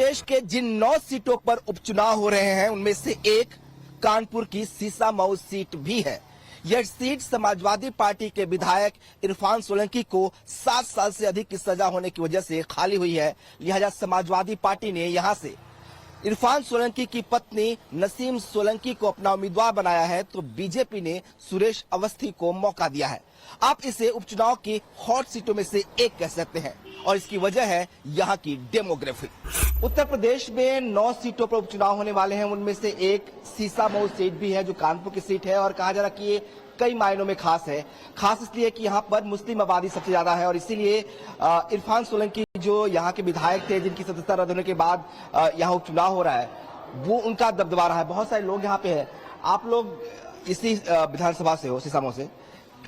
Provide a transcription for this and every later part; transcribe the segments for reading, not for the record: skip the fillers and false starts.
प्रदेश के जिन 9 सीटों पर उपचुनाव हो रहे हैं उनमें से एक कानपुर की सीसामऊ सीट भी है। यह सीट समाजवादी पार्टी के विधायक इरफान सोलंकी को 7 साल से अधिक की सजा होने की वजह से खाली हुई है। लिहाजा समाजवादी पार्टी ने यहां से इरफान सोलंकी की पत्नी नसीम सोलंकी को अपना उम्मीदवार बनाया है, तो बीजेपी ने सुरेश अवस्थी को मौका दिया है। आप इसे उपचुनाव की हॉट सीटों में से एक कह सकते हैं और इसकी वजह है यहाँ की डेमोग्राफी। उत्तर प्रदेश में 9 सीटों पर उपचुनाव होने वाले हैं, उनमें से एक सीसामऊ सीट भी है जो कानपुर की सीट है और कहा जा रहा है कि ये कई मायनों में खास है। खास इसलिए कि यहाँ पर मुस्लिम आबादी सबसे ज्यादा है और इसीलिए इरफान सोलंकी जो यहाँ के विधायक थे जिनकी सदस्यता रद्द होने के बाद यहाँ उपचुनाव हो रहा है, वो उनका दबदबा रहा है। बहुत सारे लोग यहाँ पे हैं। आप लोग इसी विधानसभा से हो, सीसामऊ से,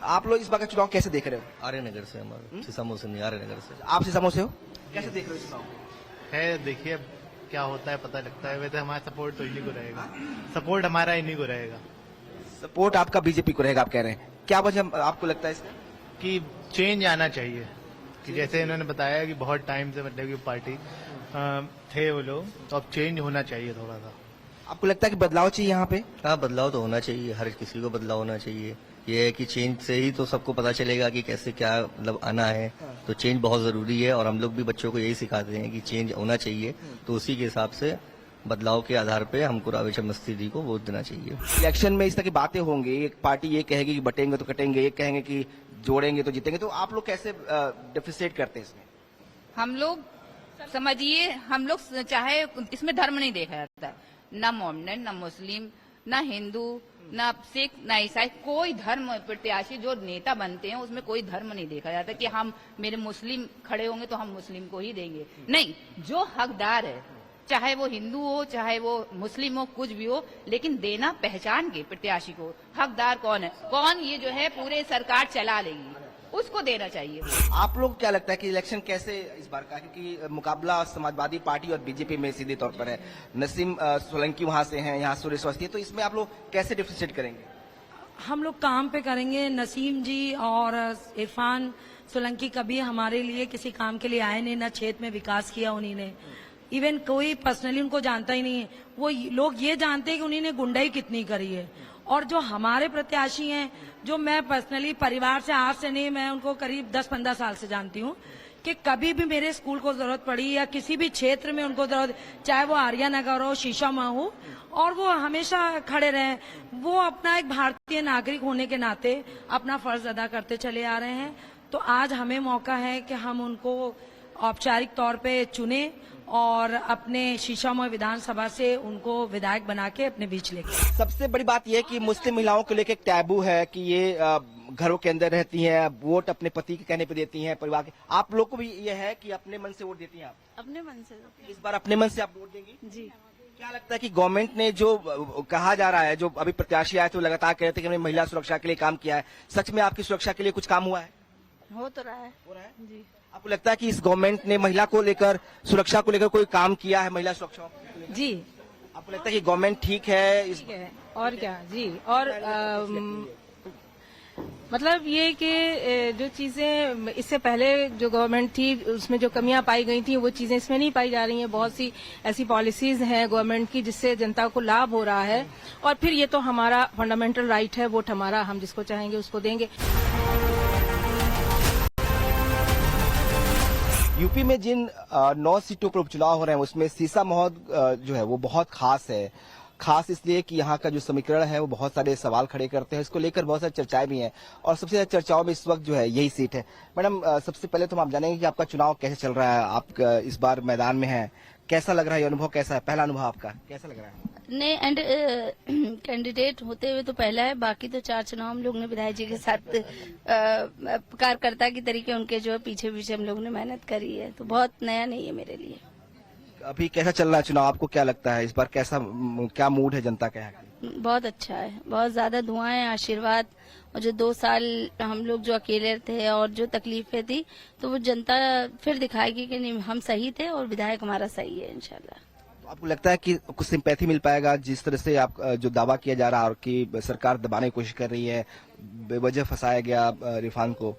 आप लोग इस बार का चुनाव कैसे देख रहे हो? आर्यनगर से, हमारे सीसामऊ से नहीं, आर्यनगर से। आप सीसामऊ से हो, कैसे देख रहे हो चुनाव? है, देखिए क्या होता है पता लगता है। वैसे हमारा सपोर्ट तो इन्हीं को रहेगा, सपोर्ट हमारा इन्हीं को रहेगा। सपोर्ट आपका बीजेपी को रहेगा, आप कह रहे हैं। क्या वजह आपको लगता है इसका? कि चेंज आना चाहिए, कि जैसे इन्होंने बताया कि बहुत टाइम से मतलब कि पार्टी थे वो लोग, तो अब चेंज होना चाहिए थोड़ा सा। आपको लगता है कि बदलाव चाहिए यहाँ पे? हाँ, बदलाव तो होना चाहिए, हर किसी को बदलाव होना चाहिए। ये है कि चेंज से ही तो सबको पता चलेगा कि कैसे क्या मतलब आना है। तो चेंज बहुत जरूरी है और हम लोग भी बच्चों को यही सिखाते हैं कि चेंज होना चाहिए। तो उसी के हिसाब से बदलाव के आधार पे हमको रावेश मस्ती जी को वोट देना चाहिए। इलेक्शन में इस तरह की बातें होंगी, एक पार्टी ये कहेगी कि बटेंगे तो कटेंगे, एक कहेंगे कि जोड़ेंगे तो जीतेंगे, तो आप लोग कैसे डिफरेंशिएट करते हैं इसमें? हम लोग समझिए, हम लोग चाहे इसमें धर्म नहीं देखा जाता है, न मोमडन, न मुस्लिम, न हिंदू, न सिख, न ईसाई, कोई धर्म प्रत्याशी जो नेता बनते हैं उसमें कोई धर्म नहीं देखा जाता कि हम मेरे मुस्लिम खड़े होंगे तो हम मुस्लिम को ही देंगे। नहीं, जो हकदार है, चाहे वो हिंदू हो चाहे वो मुस्लिम हो, कुछ भी हो, लेकिन देना पहचान के प्रत्याशी को। हकदार कौन है, कौन ये जो है पूरे सरकार चला लेगी, उसको देना चाहिए। आप लोग क्या लगता है कि इलेक्शन कैसे इस बार का, क्योंकि मुकाबला समाजवादी पार्टी और बीजेपी में सीधे तौर पर है। नसीम सोलंकी वहां से हैं, यहाँ सुरेश अवस्थी, तो इसमें आप लोग कैसे डिफरेंशिएट करेंगे? हम लोग काम पे करेंगे। नसीम जी और इरफान सोलंकी कभी हमारे लिए किसी काम के लिए आए नहीं, न क्षेत्र में विकास किया उन्होंने। इवन कोई पर्सनली उनको जानता ही नहीं है। वो लोग ये जानते हैं कि उन्होंने गुंडाई कितनी करी है। और जो हमारे प्रत्याशी हैं, जो मैं पर्सनली परिवार से आज से नहीं, मैं उनको करीब 10-15 साल से जानती हूँ, कि कभी भी मेरे स्कूल को जरूरत पड़ी या किसी भी क्षेत्र में उनको जरूरत, चाहे वो आर्यनगर हो, सीसामऊ हो, और वो हमेशा खड़े रहे। वो अपना एक भारतीय नागरिक होने के नाते अपना फर्ज अदा करते चले आ रहे हैं। तो आज हमें मौका है कि हम उनको औपचारिक तौर पे चुने और अपने सीसामऊ विधानसभा से उनको विधायक बना के अपने बीच लेके। सबसे बड़ी बात यह है कि मुस्लिम महिलाओं को लेकर एक टैबू है कि ये घरों के अंदर रहती हैं, वोट अपने पति के कहने पे देती हैं, परिवार के। आप लोग को भी ये है कि अपने मन से वोट देती हैं? आप अपने मन से। इस बार अपने मन से आप वोट देंगी? जी। क्या लगता है कि गवर्नमेंट ने जो कहा जा रहा है, जो अभी प्रत्याशी आए थे लगातार कह रहे थे कि हमने महिला सुरक्षा के लिए काम किया है, सच में आपकी सुरक्षा के लिए कुछ काम हुआ है? हो तो रहा है। हो रहा है जी। आपको लगता है कि इस गवर्नमेंट ने महिला को लेकर, सुरक्षा को लेकर कोई काम किया है, महिला सुरक्षा? जी। आपको लगता है कि गवर्नमेंट ठीक है ठीक है, और क्या जी। और मतलब ये कि जो चीजें इससे पहले जो गवर्नमेंट थी उसमें जो कमियां पाई गई थी वो चीजें इसमें नहीं पाई जा रही हैं। बहुत सी ऐसी पॉलिसीज हैं गवर्नमेंट की जिससे जनता को लाभ हो रहा है। और फिर ये तो हमारा फंडामेंटल राइट है, वोट हमारा, हम जिसको चाहेंगे उसको देंगे। यूपी में जिन 9 सीटों पर उपचुनाव हो रहे हैं उसमें सीसामऊ जो है वो बहुत खास है। खास इसलिए कि यहाँ का जो समीकरण है वो बहुत सारे सवाल खड़े करते हैं, इसको लेकर बहुत सारी चर्चाएं भी हैं और सबसे ज्यादा चर्चाओं में इस वक्त जो है यही सीट है। मैडम, सबसे पहले तो हम आप जानेंगे कि आपका चुनाव कैसे चल रहा है, आप इस बार मैदान में हैं, कैसा लग रहा है, ये अनुभव कैसा है, पहला अनुभव आपका कैसा लग रहा है? नहीं, एंड कैंडिडेट होते हुए तो पहला है, बाकी तो 4 चुनाव हम लोग ने विधायक जी के साथ कार्यकर्ता की तरीके उनके जो पीछे पीछे हम लोग ने मेहनत करी है, तो बहुत नया नहीं है मेरे लिए। अभी कैसा चल रहा है चुनाव, आपको क्या लगता है इस बार कैसा, क्या मूड है जनता का? बहुत अच्छा है, बहुत ज्यादा दुआएं, आशीर्वाद, और जो 2 साल हम लोग जो अकेले थे और जो तकलीफें थी, तो वो जनता फिर दिखाएगी कि नहीं हम सही थे और विधायक हमारा सही है इंशाल्लाह। तो आपको लगता है कि कुछ सिंपैथी मिल पाएगा जिस तरह से आप जो दावा किया जा रहा है और कि सरकार दबाने की कोशिश कर रही है, बेवजह फंसाया गया इरफान को?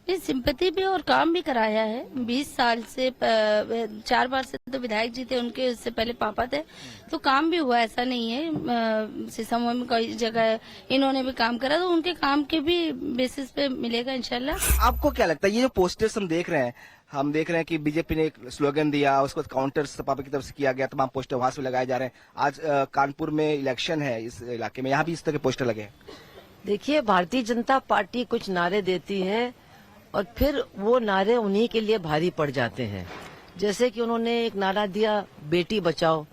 ये सिंपैथी भी और काम भी कराया है। 20 साल से 4 बार से तो विधायक जी थे उनके, उससे पहले पापा थे, तो काम भी हुआ, ऐसा नहीं है। सीसामऊ में कई जगह इन्होंने भी काम करा, तो उनके काम के भी बेसिस पे मिलेगा इंशाल्लाह। आपको क्या लगता है ये जो पोस्टर्स हम देख रहे हैं कि बीजेपी ने एक स्लोगन दिया, उसको काउंटर सपा की तरफ से किया गया, तमाम पोस्टर वहां से लगाए जा रहे हैं। आज कानपुर में इलेक्शन है इस इलाके में, यहाँ भी इस तरह के पोस्टर लगे हैं। देखिए, भारतीय जनता पार्टी कुछ नारे देती है और फिर वो नारे उन्हीं के लिए भारी पड़ जाते हैं। जैसे कि उन्होंने एक नारा दिया बेटी बचाओ,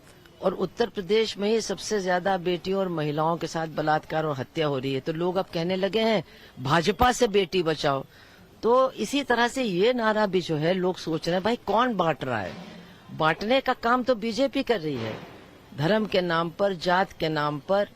और उत्तर प्रदेश में ही सबसे ज्यादा बेटियों और महिलाओं के साथ बलात्कार और हत्या हो रही है, तो लोग अब कहने लगे हैं भाजपा से बेटी बचाओ। तो इसी तरह से ये नारा भी जो है लोग सोच रहे हैं भाई कौन बांट रहा है। बांटने का काम तो बीजेपी कर रही है, धर्म के नाम पर, जात के नाम पर,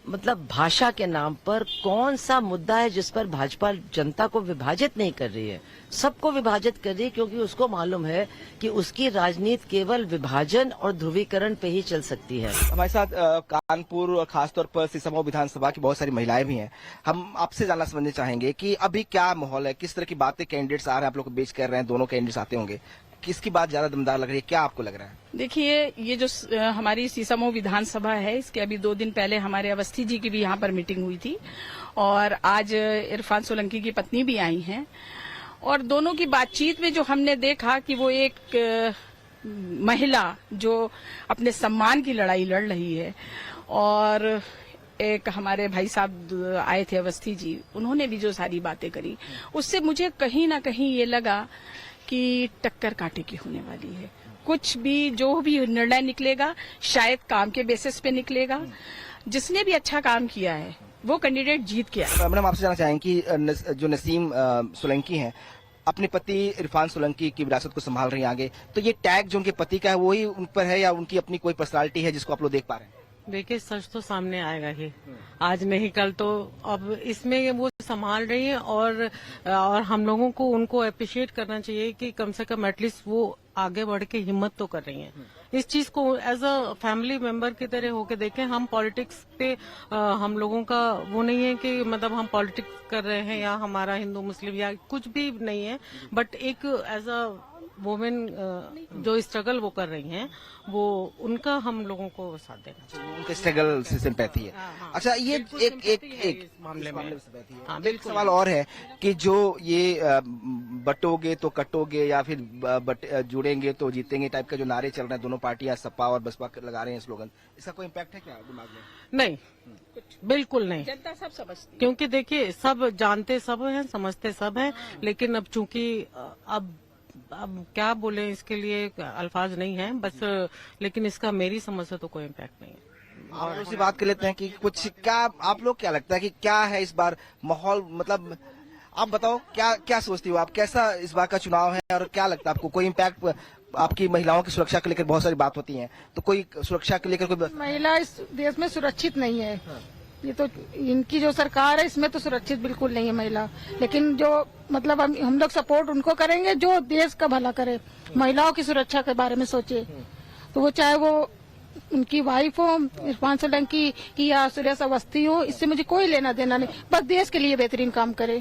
मतलब भाषा के नाम पर। कौन सा मुद्दा है जिस पर भाजपा जनता को विभाजित नहीं कर रही है? सबको विभाजित कर रही है, क्योंकि उसको मालूम है कि उसकी राजनीति केवल विभाजन और ध्रुवीकरण पे ही चल सकती है। हमारे साथ कानपुर और खासतौर पर सीसामऊ विधानसभा की बहुत सारी महिलाएं भी हैं। हम आपसे जानना समझना चाहेंगे कि अभी क्या माहौल है, किस तरह की बातें कैंडिडेट्स आ रहे हैं, आप लोग को बेच कर रहे हैं, दोनों कैंडिडेट्स आते होंगे, किसकी बात ज्यादा दमदार लग रही है, क्या आपको लग रहा है? देखिए, ये जो हमारी सीसामऊ विधानसभा है, इसके अभी 2 दिन पहले हमारे अवस्थी जी की भी यहाँ पर मीटिंग हुई थी, और आज इरफान सोलंकी की पत्नी भी आई हैं, और दोनों की बातचीत में जो हमने देखा कि वो एक महिला जो अपने सम्मान की लड़ाई लड़ रही है, और एक हमारे भाई साहब आए थे अवस्थी जी, उन्होंने भी जो सारी बातें करी, उससे मुझे कहीं ना कहीं ये लगा कि टक्कर कांटे की होने वाली है। कुछ भी जो भी निर्णय निकलेगा शायद काम के बेसिस पे निकलेगा। जिसने भी अच्छा काम किया है वो कैंडिडेट जीत के आए। मैडम, आपसे जानना चाहेंगे कि जो नसीम सोलंकी हैं, अपने पति इरफान सोलंकी की विरासत को संभाल रही हैं आगे, तो ये टैग जो उनके पति का है वही उन पर है या उनकी अपनी कोई पर्सनालिटी है जिसको आप लोग देख पा रहे हैं? देखिए, सच तो सामने आएगा ही, आज नहीं कल तो। अब इसमें वो संभाल रही है, और हम लोगों को उनको अप्रिशिएट करना चाहिए कि कम से कम एटलीस्ट वो आगे बढ़ के हिम्मत तो कर रही हैं। इस चीज को एज अ फैमिली मेंबर की तरह होके देखें। हम पॉलिटिक्स पे हम लोगों का वो नहीं है कि मतलब हम पॉलिटिक्स कर रहे हैं या हमारा हिंदू मुस्लिम या कुछ भी नहीं है, बट एक एज अ वुमेन जो स्ट्रगल वो कर रही हैं, वो उनका हम लोगों को साथ देना चाहिए। उनके स्ट्रगल से सिंपैथी है। अच्छा, ये एक मामले में सिंपैथी है। हाँ, एक सवाल और है कि जो ये बटोगे तो कटोगे या फिर जुड़ेंगे तो जीतेंगे टाइप का जो नारे चल रहे हैं, दोनों पार्टियां सपा और बसपा लगा रहे हैं स्लोगन, इसका कोई इम्पैक्ट है क्या दिमाग में? नहीं, बिल्कुल नहीं। जनता सब समझती, क्योंकि देखिए, सब जानते सब हैं, समझते सब हैं, लेकिन अब चूंकि अब क्या बोले, इसके लिए अल्फाज नहीं है बस, लेकिन इसका मेरी समझ से तो कोई इम्पैक्ट नहीं है। और उसी बात कर लेते हैं कि कुछ क्या आप लोग क्या लगता है कि क्या है इस बार माहौल, मतलब आप बताओ क्या सोचती हो आप, कैसा इस बार का चुनाव है और क्या लगता है आपको, कोई इम्पैक्ट? आपकी महिलाओं की सुरक्षा को लेकर बहुत सारी बात होती है, तो कोई सुरक्षा को लेकर कोई? महिला इस देश में सुरक्षित नहीं है। ये तो इनकी जो सरकार है इसमें तो सुरक्षित बिल्कुल नहीं है महिला, लेकिन जो मतलब हम लोग सपोर्ट उनको करेंगे जो देश का भला करे, महिलाओं की सुरक्षा के बारे में सोचे। तो वो चाहे वो उनकी वाइफ हो इरफान सोलंकी की या सुरेश अवस्थी हो, इससे मुझे कोई लेना देना नहीं, बस देश के लिए बेहतरीन काम करे।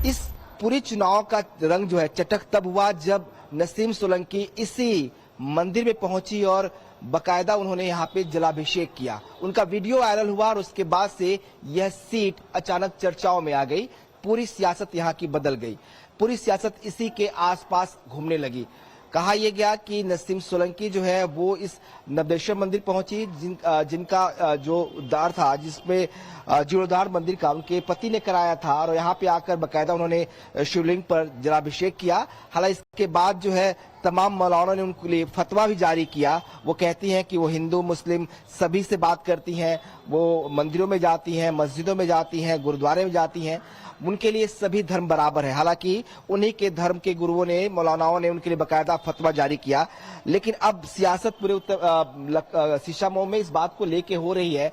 इस पूरी चुनाव का रंग जो है चटक तब हुआ जब नसीम सोलंकी इसी मंदिर में पहुंची और बकायदा उन्होंने यहाँ पे जलाभिषेक किया। उनका वीडियो वायरल हुआ और उसके बाद से यह सीट अचानक चर्चाओं में आ गई। पूरी सियासत यहाँ की बदल गई, पूरी सियासत इसी के आसपास घूमने लगी। कहा यह गया कि नसीम सोलंकी जो है वो इस नवदेश्वर मंदिर पहुंची जिनका जो उद्धार था, जिसमें जीर्णोद्धार मंदिर का उनके पति ने कराया था, और यहाँ पे आकर बकायदा उन्होंने शिवलिंग पर जलाभिषेक किया। हालांकि इसके बाद जो है तमाम मौलानाओं ने उनके लिए फतवा भी जारी किया। वो कहती हैं कि वो हिंदू मुस्लिम सभी से बात करती हैं, वो मंदिरों में जाती हैं, मस्जिदों में जाती हैं, गुरुद्वारे में जाती हैं, उनके लिए सभी धर्म बराबर है। हालांकि उन्हीं के धर्म के गुरुओं ने, मौलानाओं ने उनके लिए बकायदा फतवा जारी किया। लेकिन अब सियासत पूरे सीसामऊ में इस बात को लेके हो रही है।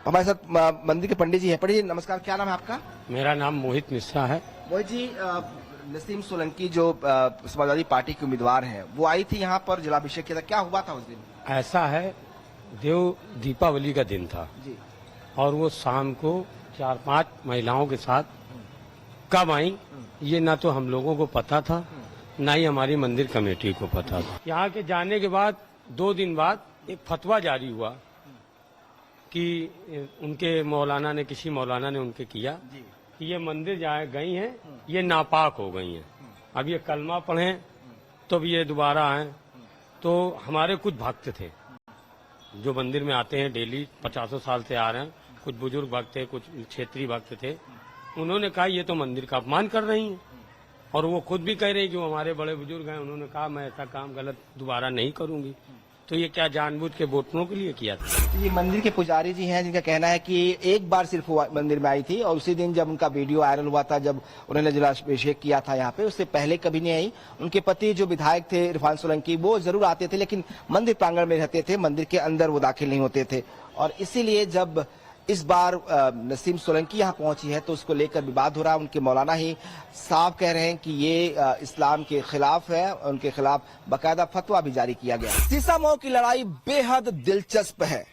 हमारे साथ मंदिर के पंडित जी हैं। पंडित जी नमस्कार, क्या नाम है आपका? मेरा नाम मोहित मिश्रा है। मोहित जी, नसीम सोलंकी जो समाजवादी पार्टी के उम्मीदवार हैं, वो आई थी यहाँ पर, जलाभिषेक किया था, क्या हुआ था उस दिन? ऐसा है, देव दीपावली का दिन था जी, और वो शाम को 4-5 महिलाओं के साथ कब आई, ये ना तो हम लोगों को पता था, ना ही हमारी मंदिर कमेटी को पता था। यहाँ के जाने के बाद 2 दिन बाद एक फतवा जारी हुआ कि उनके मौलाना ने, किसी मौलाना ने उनके किया कि ये मंदिर जहाँ गई हैं ये नापाक हो गई हैं। अब ये कलमा पढ़ें तो भी ये दोबारा आए। तो हमारे कुछ भक्त थे जो मंदिर में आते हैं डेली, 50 साल से आ रहे हैं, कुछ बुजुर्ग भक्त थे, कुछ क्षेत्रीय भक्त थे। उन्होंने कहा ये तो मंदिर का अपमान कर रही हैं, और वो खुद भी कह रही कि वो हमारे बड़े बुजुर्ग हैं। उन्होंने कहा मैं ऐसा काम गलत दोबारा नहीं करूंगी। तो ये क्या जानबूझ के वोटरों के लिए किया था? ये मंदिर के पुजारी जी हैं जिनका कहना है कि एक बार सिर्फ वो मंदिर में आई थी, और उसी दिन जब उनका वीडियो वायरल हुआ था, जब उन्होंने जलाभिषेक किया था यहाँ पे, उससे पहले कभी नहीं आई। उनके पति जो विधायक थे इरफान सोलंकी, वो जरूर आते थे लेकिन मंदिर प्रांगण में रहते थे, मंदिर के अंदर वो दाखिल नहीं होते थे। और इसीलिए जब इस बार नसीम सोलंकी यहाँ पहुंची है तो उसको लेकर विवाद हो रहा है। उनके मौलाना ही साफ कह रहे हैं कि ये इस्लाम के खिलाफ है, उनके खिलाफ बाकायदा फतवा भी जारी किया गया। सीसामऊ की लड़ाई बेहद दिलचस्प है।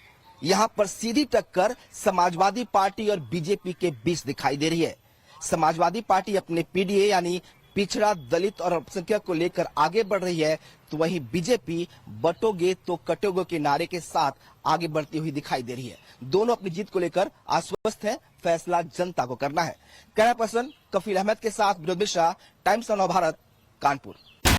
यहाँ पर सीधी टक्कर समाजवादी पार्टी और बीजेपी के बीच दिखाई दे रही है। समाजवादी पार्टी अपने पीडीए यानी पिछड़ा, दलित और अल्पसंख्यक को लेकर आगे बढ़ रही है, तो वहीं बीजेपी बटोगे तो कटोगे के नारे के साथ आगे बढ़ती हुई दिखाई दे रही है। दोनों अपनी जीत को लेकर आश्वस्त हैं, फैसला जनता को करना है। कैमरा पर्सन कफील अहमद के साथ विनोद मिश्रा, टाइम्स ऑफ भारत, कानपुर।